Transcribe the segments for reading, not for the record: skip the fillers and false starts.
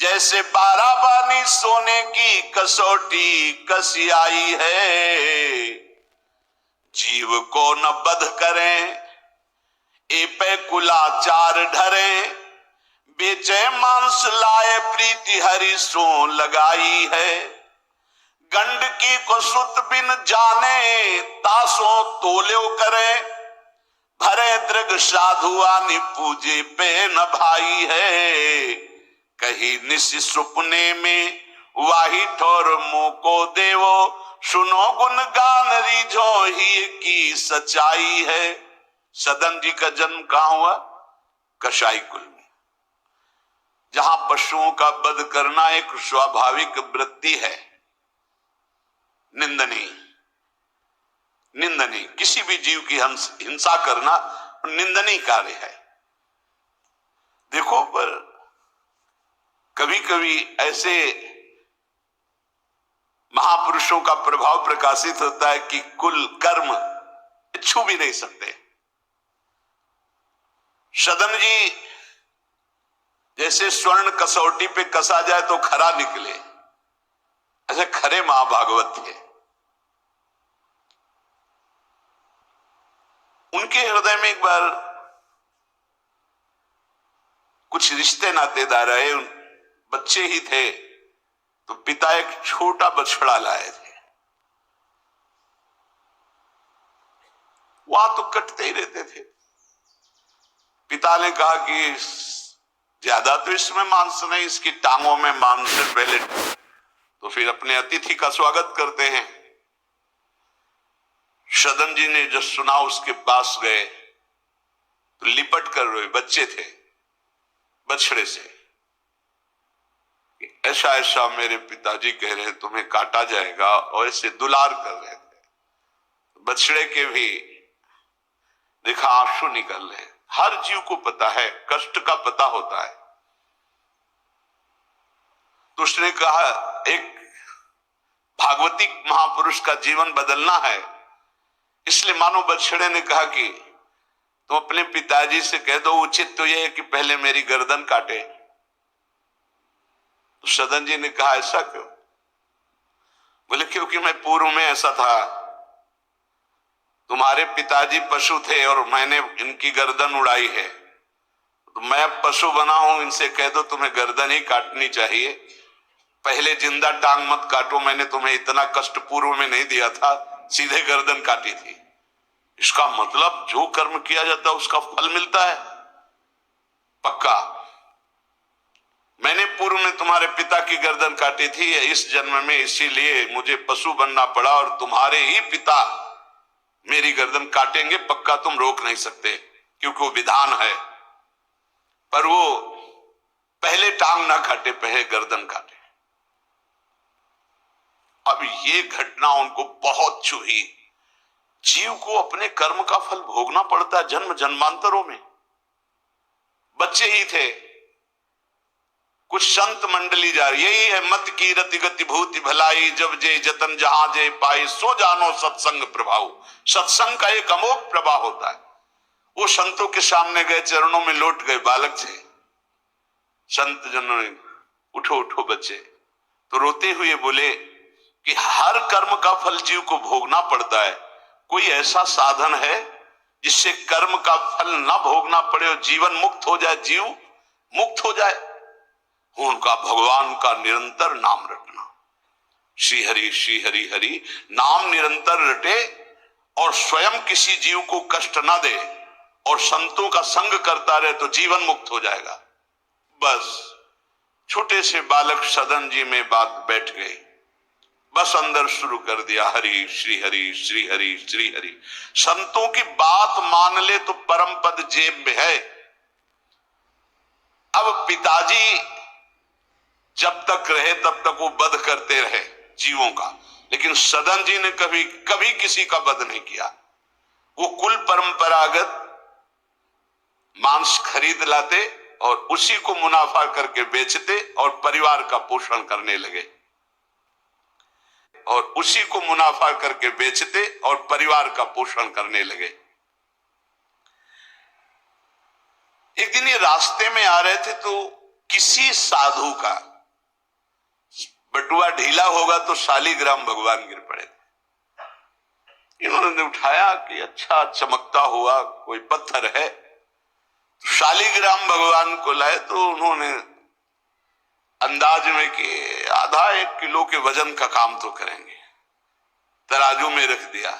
जैसे बाराबानी सोने की कसौटी कसी आई है, जीव को न बध करें ए पे कुलाचार ढरे, बेचे मांस लाए प्रीति हरि सो लगाई है, गंडकी को सुत बिन जाने तासों तोल्यो करे, भरे दृग साधु आनि पूजे पे न भाई है, कही निशि सुपने में वाही ठोर मुंह को देवो, सुनो गुण गान रीझो ही की सच्चाई है। सदन जी का जन्म कहां हुआ? कसाई कुल में, जहां पशुओं का वध करना एक स्वाभाविक वृत्ति है, निंदनीय निंदनीय, किसी भी जीव की हिंसा करना निंदनीय कार्य है। देखो, पर कभी कभी ऐसे महापुरुषों का प्रभाव प्रकाशित होता है कि कुल कर्म छू भी नहीं सकते। सदन जी जैसे स्वर्ण कसौटी पे कसा जाए तो खरा निकले, ऐसे खरे महाभागवत थे। उनके हृदय में एक बार कुछ रिश्ते नातेदार आए, बच्चे ही थे, तो पिता एक छोटा बछड़ा लाए थे। वहां तो कटते ही रहते थे। पिता ने कहा कि ज्यादा तो इसमें मांस नहीं, इसकी टांगों में मांस है, पहले तो फिर अपने अतिथि का स्वागत करते हैं। सदन जी ने जब सुना उसके पास गए तो लिपट कर रोए, बच्चे थे, बछड़े से, ऐसा ऐसा मेरे पिताजी कह रहे हैं तुम्हें काटा जाएगा, और ऐसे दुलार कर रहे थे। बछड़े के भी देखा आंसू निकल रहे। हर जीव को पता है, कष्ट का पता होता है। तो उसने कहा एक भागवतिक महापुरुष का जीवन बदलना है, इसलिए मानो बछड़े ने कहा कि तुम अपने पिताजी से कह दो, उचित तो यह है कि पहले मेरी गर्दन काटे। तो सदन जी ने कहा ऐसा क्यों? बोले क्योंकि मैं पूर्व में ऐसा था, तुम्हारे पिताजी पशु थे और मैंने इनकी गर्दन उड़ाई है, तो मैं अब पशु बना हूं, इनसे कह दो तुम्हें गर्दन ही काटनी चाहिए, पहले जिंदा टांग मत काटो, मैंने तुम्हें इतना कष्ट पूर्व में नहीं दिया था, सीधे गर्दन काटी थी। इसका मतलब जो कर्म किया जाता है उसका फल मिलता है पक्का। मैंने पूर्व में तुम्हारे पिता की गर्दन काटी थी इस जन्म में, इसीलिए मुझे पशु बनना पड़ा, और तुम्हारे ही पिता मेरी गर्दन काटेंगे पक्का, तुम रोक नहीं सकते, क्योंकि वो विधान है। पर वो पहले टांग ना काटे, पहले गर्दन काटे। अब ये घटना उनको बहुत छुई। जीव को अपने कर्म का फल भोगना पड़ता है जन्म जन्मांतरों में। बच्चे ही थे, कुछ संत मंडली जा रही, यही है मत की रति गति भूति भलाई, जब जे जतन जहां जे पाई, सो जानो सत्संग प्रभाव। सत्संग का एक अमोघ प्रभाव होता है। वो संतों के सामने गए, चरणों में लौट गए, बालक थे। संत जनों ने उठो उठो बच्चे, तो रोते हुए बोले कि हर कर्म का फल जीव को भोगना पड़ता है, कोई ऐसा साधन है जिससे कर्म का फल ना भोगना पड़े और जीवन मुक्त हो जाए, जीव मुक्त हो जाए? उनका भगवान का निरंतर नाम रटना, श्री हरि हरि नाम निरंतर रटे, और स्वयं किसी जीव को कष्ट ना दे, और संतों का संग करता रहे, तो जीवन मुक्त हो जाएगा। बस छोटे से बालक सदन जी में बात बैठ गई, बस अंदर शुरू कर दिया, हरि श्री हरि श्री हरि श्री हरि। संतों की बात मान ले तो परम पद जेब में है। अब पिताजी जब तक रहे तब तक वो वध करते रहे जीवों का, लेकिन सदन जी ने कभी कभी किसी का वध नहीं किया। वो कुल परंपरागत मांस खरीद लाते और उसी को मुनाफा करके बेचते और परिवार का पोषण करने लगे, और उसी को मुनाफा करके बेचते और परिवार का पोषण करने लगे। एक दिन ये रास्ते में आ रहे थे तो किसी साधु का बटुआ ढीला होगा तो शालिग्राम भगवान गिर पड़े। इन्होंने उठाया कि अच्छा चमकता हुआ कोई पत्थर है, शालिग्राम भगवान को लाए तो उन्होंने अंदाज में कि आधा 1 किलो के वजन का काम तो करेंगे, तराजू में रख दिया।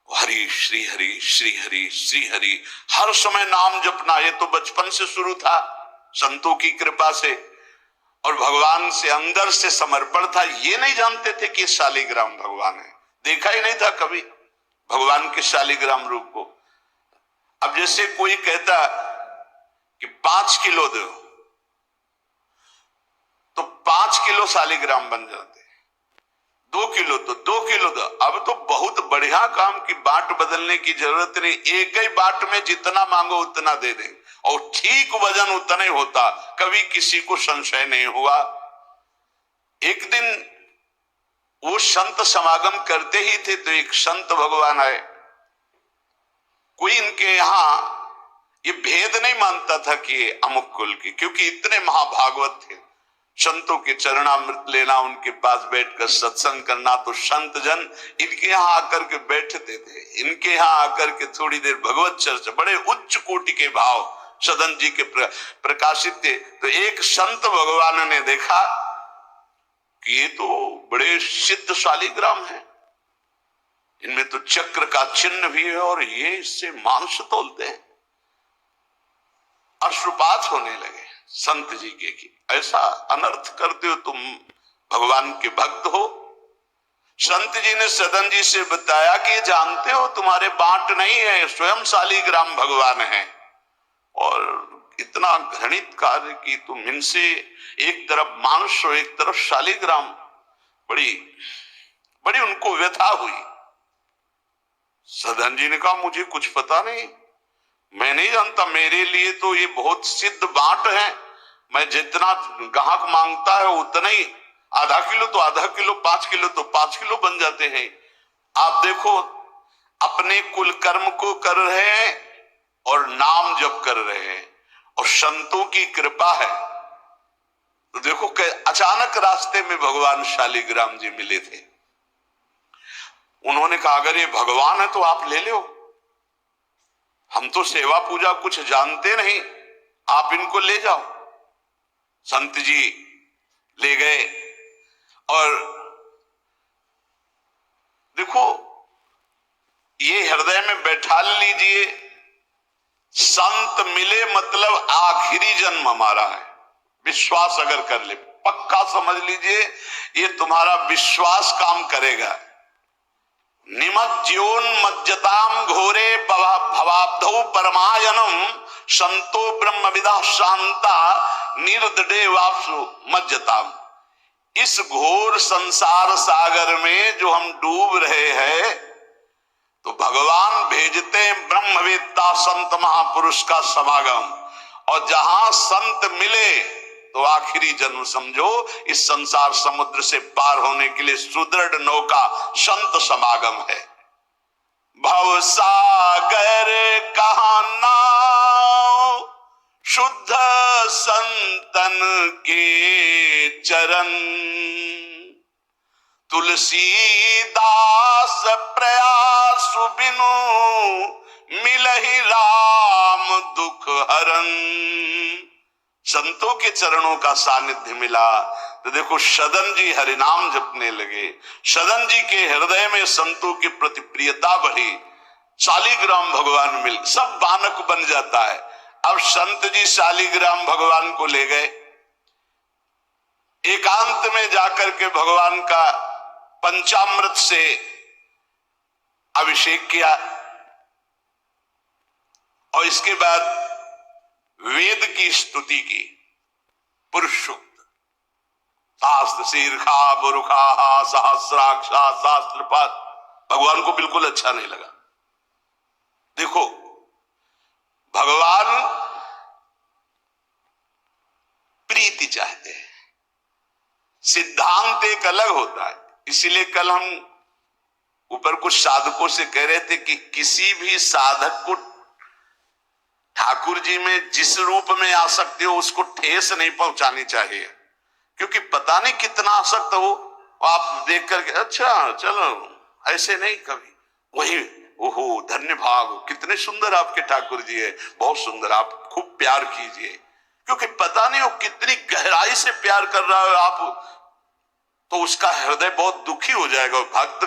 हरि श्री हरि श्री हरि श्री हरि, हर समय नाम जपना, ये तो बचपन से शुरू था संतों की कृपा से, और भगवान से अंदर से समर्पण था। ये नहीं जानते थे कि शालिग्राम भगवान है, देखा ही नहीं था कभी भगवान के शालिग्राम रूप को। अब जैसे कोई कहता कि 5 किलो दो, तो 5 किलो शालिग्राम बन जाते, 2 किलो तो 2 किलो दो। अब तो बहुत बढ़िया काम की बाट बदलने की जरूरत नहीं, एक ही बाट में जितना मांगो उतना दे दें, और ठीक वजन उतना ही होता, कभी किसी को संशय नहीं हुआ। एक दिन वो संत समागम करते ही थे तो एक संत भगवान आए। कोई इनके यहां ये भेद नहीं मानता था कि अमुक कुल की, क्योंकि इतने महाभागवत थे। संतों के चरणामृत लेना, उनके पास बैठकर सत्संग करना, तो संत जन इनके यहाँ आकर के बैठते थे, इनके यहाँ आकर के थोड़ी देर भगवत चर्चा, बड़े उच्च कोटि के भाव सदन जी के प्रकाशित थे। तो एक संत भगवान ने देखा कि ये तो बड़े सिद्ध शालिग्राम है, इनमें तो चक्र का चिन्ह भी है और ये इससे मांस तोलते हैं। अश्रुपात होने लगे संत जी के कि ऐसा अनर्थ करते हो तुम, भगवान के भक्त हो। संत जी ने सदन जी से बताया कि जानते हो तुम्हारे बाट नहीं है, स्वयं शालिग्राम भगवान है, और इतना घृणित कार्य की तुम इनसे, एक तरफ मांस और एक तरफ शालिग्राम। बड़ी बड़ी उनको व्यथा हुई। सदन जी ने कहा मुझे कुछ पता नहीं, मैं नहीं जानता, मेरे लिए तो ये बहुत सिद्ध बाट है, मैं जितना ग्राहक मांगता है उतना ही, आधा किलो तो आधा किलो, 5 किलो तो 5 किलो बन जाते हैं। आप देखो अपने कुल कर्म को कर रहे हैं और नाम जप कर रहे हैं, और संतों की कृपा है। तो देखो अचानक रास्ते में भगवान शालिग्राम जी मिले थे। उन्होंने कहा अगर ये भगवान है तो आप ले लो, हम तो सेवा पूजा कुछ जानते नहीं, आप इनको ले जाओ। संत जी ले गए, और देखो ये हृदय में बैठा लीजिए, संत मिले मतलब आखिरी जन्म हमारा है। विश्वास अगर कर ले, पक्का समझ लीजिए ये तुम्हारा विश्वास काम करेगा। निमज्जोन्मज्जताम घोरे भवाब्धौ परमायनम संतो ब्रह्मविदा शांता निर्दडे वापसु मज्जताम। इस घोर संसार सागर में जो हम डूब रहे हैं, तो भगवान भेजते हैं ब्रह्मवेत्ता संत महापुरुष का समागम, और जहां संत मिले तो आखिरी जन्म समझो इस संसार समुद्र से पार होने के लिए सुदृढ़ नौका संत समागम है। भव सागर कहा नाव शुद्ध संतन के चरण, तुलसीदास प्रयास बिनु मिलहि राम दुख हरन। संतों के चरणों का सानिध्य मिला तो देखो सदन जी हरिनाम जपने लगे, सदन जी के हृदय में संतों की प्रति प्रियता बढ़ी, शालिग्राम भगवान मिल, सब बानक बन जाता है। अब संत जी शालिग्राम भगवान को ले गए, एकांत में जाकर के भगवान का पंचामृत से अभिषेक किया, और इसके बाद वेद की स्तुति की, पुरुष सूक्त, शास्त्र शीर्षा बुरुखा सहस्राक्षा शास्त्रपात। भगवान को बिल्कुल अच्छा नहीं लगा। देखो भगवान प्रीति चाहते हैं, सिद्धांत एक अलग होता है। इसीलिए कल हम ऊपर कुछ साधकों से कह रहे थे कि किसी भी साधक को ठाकुर जी में जिस रूप में आ सकते हो उसको ठेस नहीं पहुंचानी चाहिए, क्योंकि पता नहीं कितना आसक्त हो, आप देख करके अच्छा चलो, ऐसे नहीं कभी। वही ओहो धन्य भाग, कितने सुंदर आपके ठाकुर जी है, बहुत सुंदर, आप खूब प्यार कीजिए, क्योंकि पता नहीं वो कितनी गहराई से प्यार कर रहा है आप, तो उसका हृदय बहुत दुखी हो जाएगा। भक्त